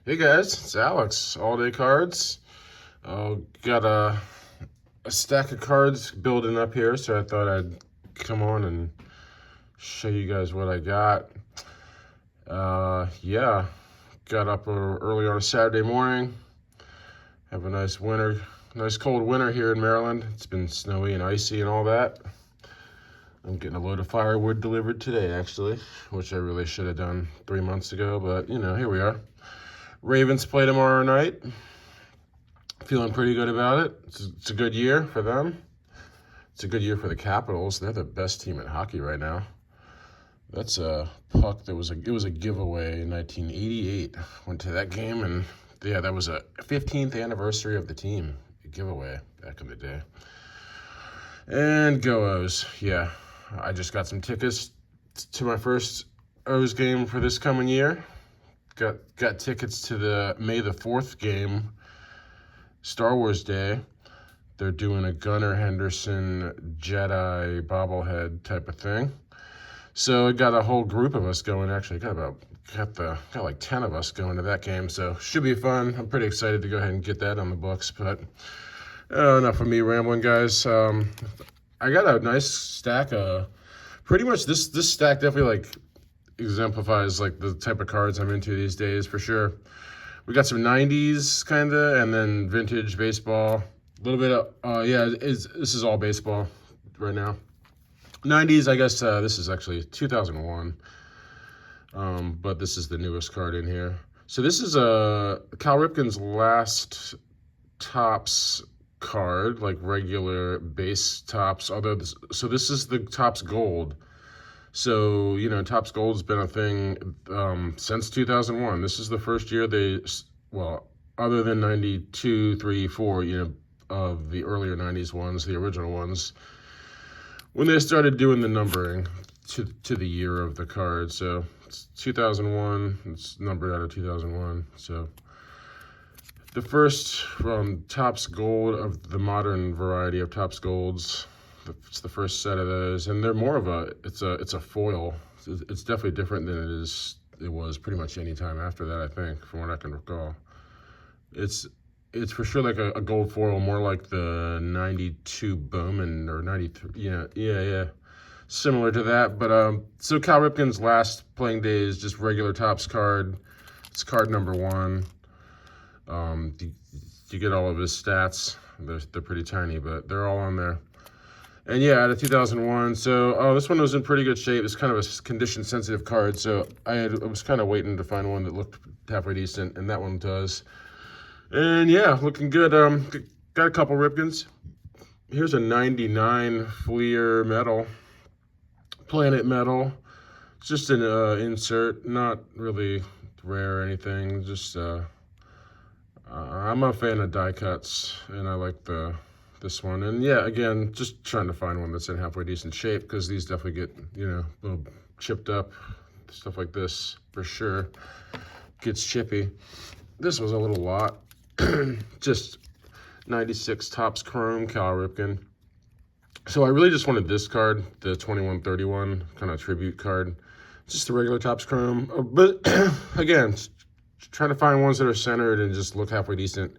Hey guys, it's Alex, All Day Cards. Got a stack of cards building up here, so I thought I'd come on and show you guys what I got. Yeah, got up early on a Saturday morning. Have a nice cold winter here in Maryland. It's been snowy and icy and all that. I'm getting a load of firewood delivered today, actually, which I really should have done 3 months ago, but here we are. Ravens play tomorrow night. Feeling pretty good about it. It's a good year for them. It's a good year for the Capitals. They're the best team in hockey right now. That's a puck it was a giveaway in 1988. Went to that game, and yeah, that was a 15th anniversary of the team. A giveaway back in the day. And go O's. Yeah, I just got some tickets to my first O's game for this coming year. Got tickets to the May the 4th game, Star Wars Day. They're doing a Gunnar Henderson Jedi bobblehead type of thing. So I got a whole group of us going. Actually, got like 10 of us going to that game. So should be fun. I'm pretty excited to go ahead and get that on the books. But enough of me rambling, guys. I got a nice stack of pretty much this stack definitely exemplifies like the type of cards I'm into these days for sure. We got some 90s kind of, and then vintage baseball. A little bit of, this is all baseball right now. 90s, I guess this is actually 2001, but this is the newest card in here. So this is Cal Ripken's last Topps card, like regular base Topps. So this is the Topps Gold. So, Topps Gold's been a thing since 2001. This is the first year other than 92, 3, 4, of the earlier 90s ones, the original ones, when they started doing the numbering to the year of the card. So it's 2001, it's numbered out of 2001. So the first Topps Gold of the modern variety of Topps Golds. It's the first set of those, and they're more of it's a foil. It's definitely different than it was pretty much any time after that, I think, from what I can recall. It's for sure like a gold foil, more like the 92 Bowman or 93. Yeah. Similar to that, but so Cal Ripken's last playing days, just regular Topps card. It's card number 1. You get all of his stats. They're pretty tiny, but they're all on there. And yeah, out of 2001. So, this one was in pretty good shape. It's kind of a condition-sensitive card, so I was kind of waiting to find one that looked halfway decent, and that one does. And yeah, looking good. Got a couple Ripkens. Here's a 99 Fleer metal, Planet Metal. It's just an insert, not really rare or anything. Just I'm a fan of die cuts, and I like this one. And yeah, again, just trying to find one that's in halfway decent shape, because these definitely get, a little chipped up. Stuff like this, for sure, gets chippy. This was a little lot. Just 96 Topps Chrome, Cal Ripken. So I really just wanted this card, the 2131 kind of tribute card. Just the regular Topps Chrome. But again, trying to find ones that are centered and just look halfway decent.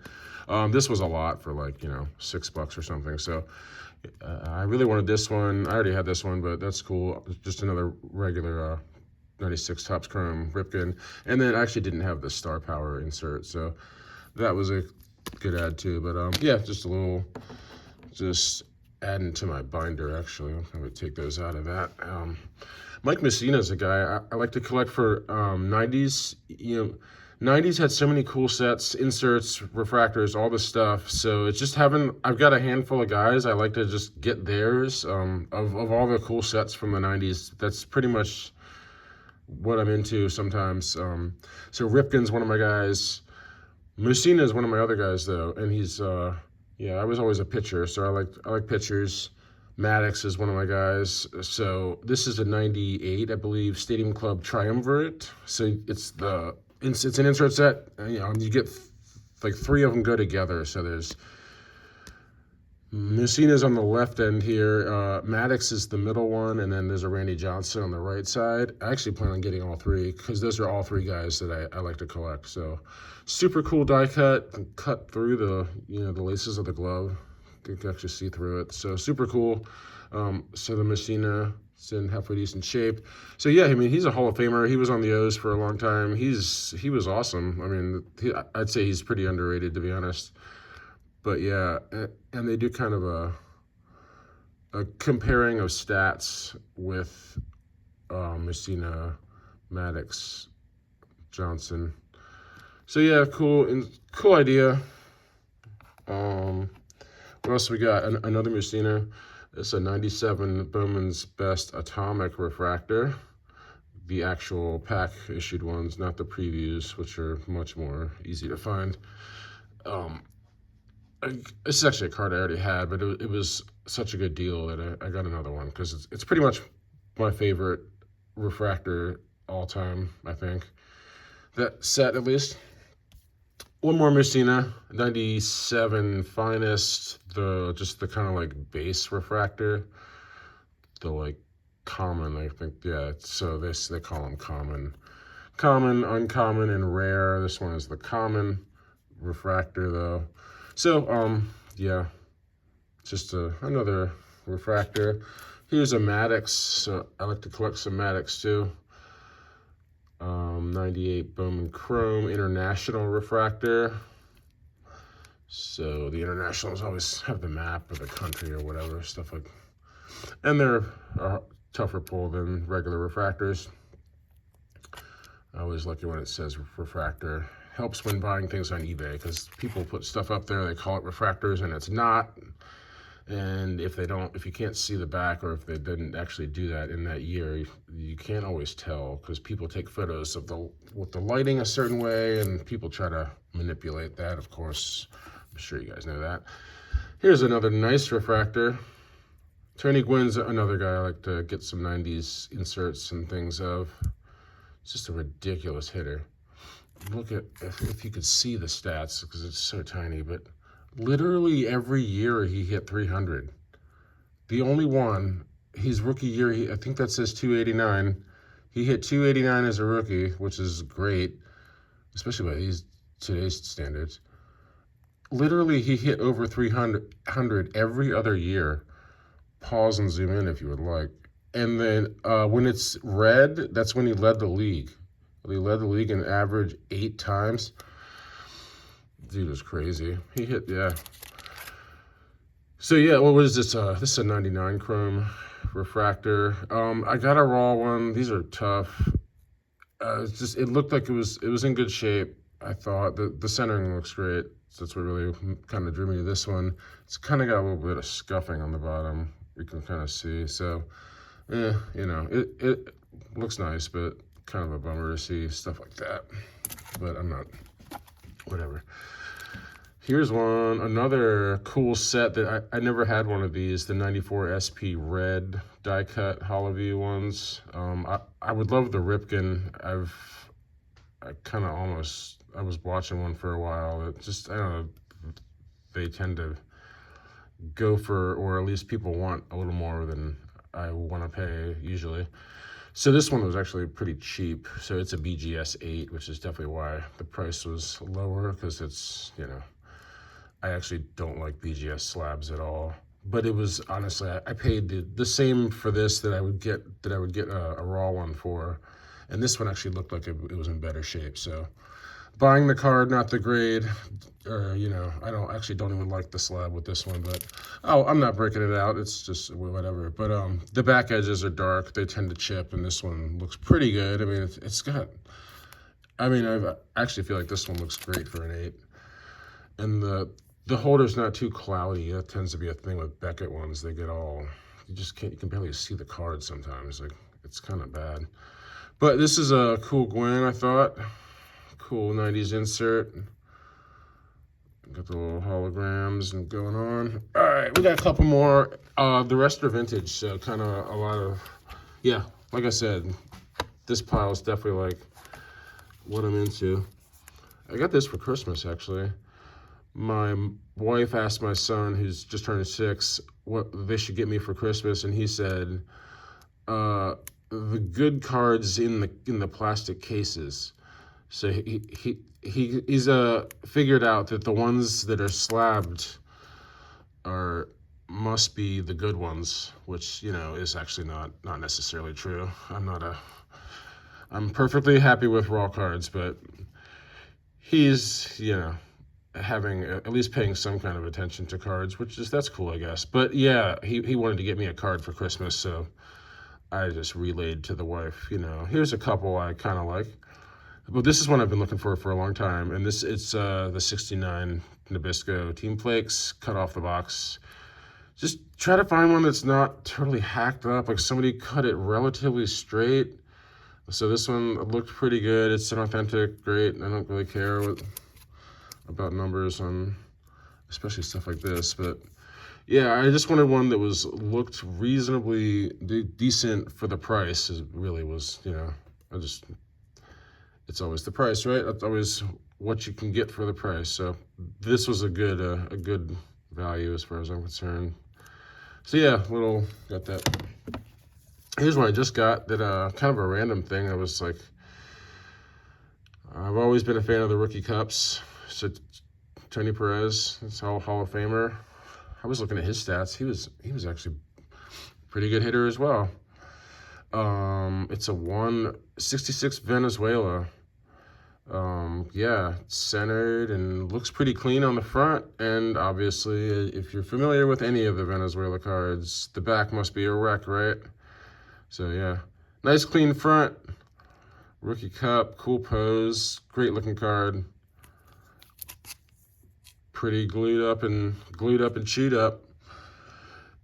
This was a lot for $6 or something. So I really wanted this one. I already had this one, but that's cool. Just another regular 96 Topps Chrome Ripken. And then I actually didn't have the Star Power insert, so that was a good add too. But yeah, just a little, just adding to my binder. Actually, I'm gonna take those out of that. Mike Messina's a guy I like to collect for 90s. 90s had so many cool sets, inserts, refractors, all this stuff. So it's just I've got a handful of guys. I like to just get theirs of all the cool sets from the 90s. That's pretty much what I'm into sometimes. So Ripken's one of my guys. Messina is one of my other guys, though. And he's, I was always a pitcher. So I like pitchers. Maddox is one of my guys. So this is a 98, I believe, Stadium Club Triumvirate. So it's an insert set. You get like 3 of them go together. So there's Messina's on the left end here. Maddox is the middle one, and then there's a Randy Johnson on the right side. I actually plan on getting all three because those are all three guys that I like to collect. So super cool die cut, cut through the the laces of the glove. You can actually see through it. So super cool. So the Messina is in halfway decent shape. So yeah, I mean he's a Hall of Famer. He was on the O's for a long time. He was awesome. I mean I'd say he's pretty underrated, to be honest. But yeah, and they do kind of a comparing of stats with Messina, Maddox, Johnson. So yeah, cool idea. What else we got? Another Messina. It's a 97 Bowman's Best Atomic Refractor. The actual pack issued ones, not the previews, which are much more easy to find. This is actually a card I already had, but it was such a good deal that I got another one because it's pretty much my favorite refractor all time, I think. That set, at least. One more Messina, 97 Finest, just the kind of like base refractor. The like common, I think, yeah, so they call them common. Common, uncommon, and rare. This one is the common refractor though. So, yeah, just another refractor. Here's a Maddox. So I like to collect some Maddox too. 98 Bowman Chrome International Refractor. So the Internationals always have the map of the country or whatever, stuff like. And they're a tougher pull than regular refractors. I always like it when it says refractor. Helps when buying things on eBay because people put stuff up there, they call it refractors and it's not. And if you can't see the back, or if they didn't actually do that in that year, you can't always tell because people take photos of with the lighting a certain way, and people try to manipulate that. Of course, I'm sure you guys know that. Here's another nice refractor. Tony Gwynn's another guy I like to get some 90s inserts and things of. It's just a ridiculous hitter. Look at, if you could see the stats, because it's so tiny, but literally every year he hit 300. The only one, his rookie year, I think that says 289. He hit 289 as a rookie, which is great, especially by today's standards. Literally, he hit over 300 every other year. Pause and zoom in if you would like. And then when it's red, that's when he led the league. He led the league in average 8 times. Dude was crazy. He hit, yeah. So yeah, what is this? This is a 99 Chrome refractor. I got a raw one. These are tough. It looked like it was in good shape. I thought the centering looks great. So that's what really kind of drew me to this one. It's kind of got a little bit of scuffing on the bottom. You can kind of see. So, it looks nice, but kind of a bummer to see stuff like that. But I'm not, whatever. Here's another cool set that I never had one of these, the 94 SP red die cut hollow view ones. I would love the Ripken. I was watching one for a while. It just, I don't know, they tend to go for, or at least people want a little more than I want to pay usually. So this one was actually pretty cheap. So it's a BGS 8, which is definitely why the price was lower, because it's, I actually don't like BGS slabs at all. But it was, honestly, I paid the same for this that I would get a raw one for. And this one actually looked like it was in better shape. So buying the card, not the grade, or, I don't even like the slab with this one, but I'm not breaking it out. It's just whatever. But the back edges are dark. They tend to chip, and this one looks pretty good. I mean, I actually feel like this one looks great for an 8. And the holder's not too cloudy. That tends to be a thing with Beckett ones. They get all, you can barely see the card sometimes. Like, it's kind of bad. But this is a cool Gwynn, I thought. Cool 90s insert. Got the little holograms and going on. All right, we got a couple more. The rest are vintage, so kind of a lot of, yeah, like I said, this pile is definitely like what I'm into. I got this for Christmas, actually. my wife asked my son, who's just turned 6, what they should get me for Christmas, and he said, the good cards in the plastic cases. So he's figured out that the ones that are slabbed must be the good ones, which, you know, is actually not necessarily true. I'm perfectly happy with raw cards, but he's, you know, having at least paying some kind of attention to cards, that's cool, I guess. But yeah, he wanted to get me a card for Christmas, so I just relayed to the wife, you know, here's a couple I kind of like. But this is one I've been looking for a long time, and it's the 69 Nabisco Team Flakes, cut off the box. Just try to find one that's not totally hacked up, like somebody cut it relatively straight. So this one looked pretty good. It's an authentic, great. I don't really care about numbers on, especially stuff like this, but yeah, I just wanted one that looked reasonably decent for the price. It really was, you know, it's always the price, right? It's always what you can get for the price. So this was a good value as far as I'm concerned. So yeah, got that. Here's one I just got that kind of a random thing. I was like, I've always been a fan of the rookie cups. So Tony Perez, it's Hall of Famer. I was looking at his stats. He was actually a pretty good hitter as well. It's a 166 Venezuela. Yeah, centered and looks pretty clean on the front. And obviously, if you're familiar with any of the Venezuela cards, the back must be a wreck, right? So yeah, nice clean front. Rookie cup, cool pose, great looking card. Pretty glued up and chewed up.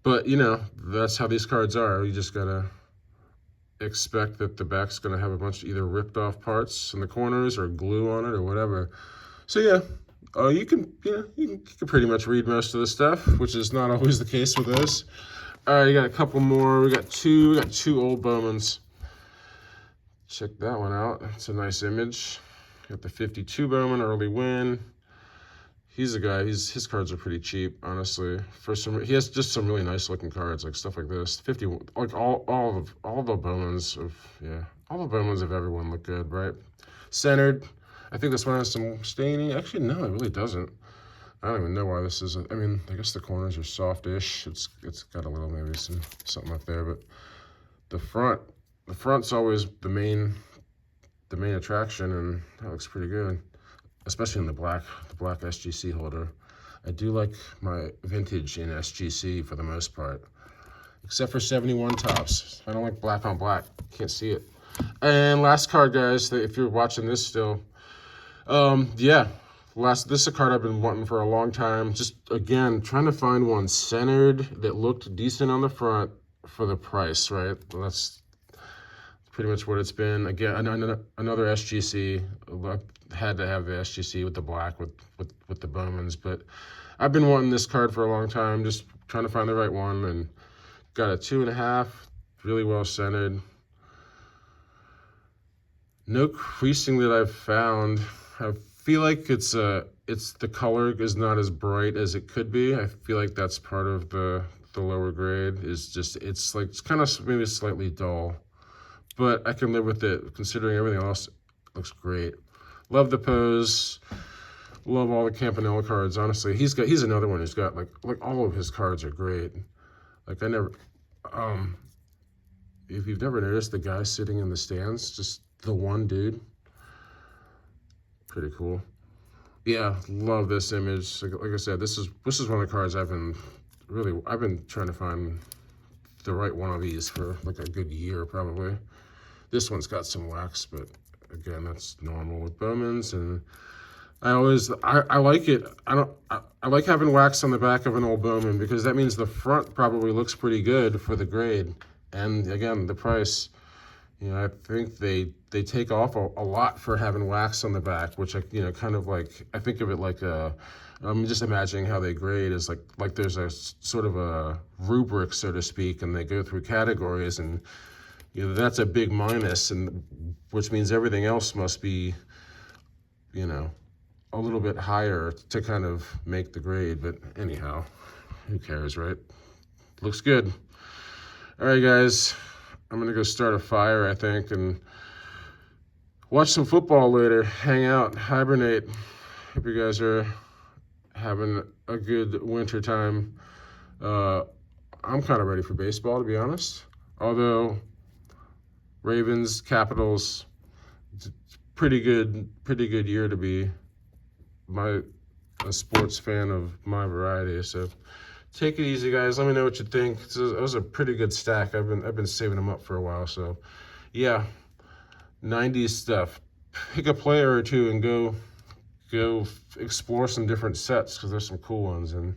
But you know, that's how these cards are. You just gotta expect that the back's gonna have a bunch of either ripped off parts in the corners or glue on it or whatever. So yeah, you can pretty much read most of the stuff, which is not always the case with this. All right, you got a couple more. We got two old Bowmans. Check that one out. It's a nice image. Got the 52 Bowman, early win. He's a guy. His cards are pretty cheap, honestly. He has just some really nice looking cards, like stuff like this. 50, like all the Bowmans all the Bowmans of everyone look good, right? Centered. I think this one has some staining. Actually, no, it really doesn't. I don't even know why this is. I mean, I guess the corners are softish. It's got a little maybe something up there, but the front's always the main attraction, and that looks pretty good, especially in the black SGC holder. I do like my vintage in SGC for the most part, except for 71 tops. I don't like black on black. Can't see it. And last card, guys, if you're watching this still, yeah. This is a card I've been wanting for a long time. Just, again, trying to find one centered that looked decent on the front for the price, right? Well, that's pretty much what it's been. Again, another SGC. I had to have the SGC with the black with the Bowmans, but I've been wanting this card for a long time, just trying to find the right one, and got a 2.5, really well centered. No creasing that I've found. I feel like it's the color is not as bright as it could be. I feel like that's part of the lower grade. It's kind of maybe slightly dull, but I can live with it considering everything else looks great. Love the pose. Love all the Campanella cards. Honestly, he's another one who's got like all of his cards are great. Like if you've never noticed the guy sitting in the stands, just the one dude. Pretty cool. Yeah, love this image. Like I said, this is one of the cards I've been trying to find the right one of these for like a good year probably. This one's got some wax, but again, that's normal with Bowmans, and I like it. I like having wax on the back of an old Bowman because that means the front probably looks pretty good for the grade, and again, the price. You know, I think they take off a lot for having wax on the back, which I kind of like. I think of it like I'm just imagining how they grade is like there's a sort of a rubric, so to speak, and they go through categories, and that's a big minus, and which means everything else must be, a little bit higher to kind of make the grade, but anyhow, who cares, right? Looks good. All right, guys, I'm gonna go start a fire, I think, and watch some football later, hang out, hibernate. Hope you guys are having a good winter time. I'm kind of ready for baseball, to be honest. Although Ravens, Capitals, it's pretty good year to be a sports fan of my variety. So take it easy, guys. Let me know what you think. It was a pretty good stack. I've been saving them up for a while. So yeah, 90s stuff. Pick a player or two and go explore some different sets, because there's some cool ones, and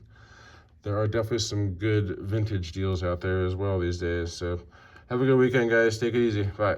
there are definitely some good vintage deals out there as well these days. So have a good weekend, guys. Take it easy. Bye.